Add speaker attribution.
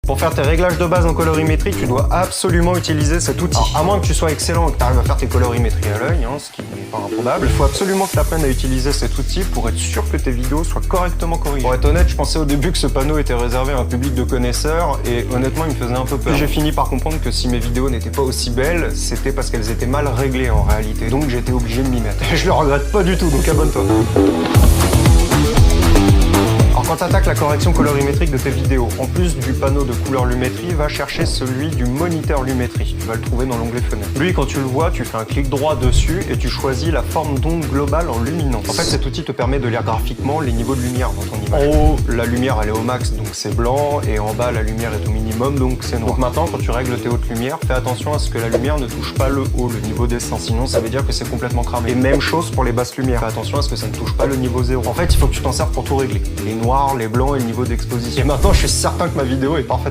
Speaker 1: Pour faire tes réglages de base en colorimétrie, tu dois absolument utiliser cet outil. Alors, à moins que tu sois excellent et que tu arrives à faire tes colorimétries à l'œil, ce qui n'est pas improbable, il faut absolument que tu apprennes à utiliser cet outil pour être sûr que tes vidéos soient correctement corrigées. Pour être honnête, je pensais au début que ce panneau était réservé à un public de connaisseurs et honnêtement, il me faisait un peu peur. J'ai fini par comprendre que si mes vidéos n'étaient pas aussi belles, c'était parce qu'elles étaient mal réglées en réalité. Donc j'étais obligé de m'y mettre. Et je le regrette pas du tout, donc abonne-toi. Quand tu attaques la correction colorimétrique de tes vidéos, en plus du panneau de couleur lumétrie, va chercher celui du moniteur lumétrie. Tu vas le trouver dans l'onglet fenêtre. Lui, quand tu le vois, tu fais un clic droit dessus et tu choisis la forme d'onde globale en luminance. En fait, cet outil te permet de lire graphiquement les niveaux de lumière dans ton image. En haut, la lumière elle est au max, donc c'est blanc, et en bas, la lumière est au minimum, donc c'est noir. Donc maintenant, quand tu règles tes hautes lumières, fais attention à ce que la lumière ne touche pas le haut, le niveau descend, sinon ça veut dire que c'est complètement cramé. Et même chose pour les basses lumières. Fais attention à ce que ça ne touche pas le niveau 0. En fait, il faut que tu t'en serves pour tout régler. Les noirs, les blancs et le niveau d'exposition. Et maintenant, je suis certain que ma vidéo est parfaite.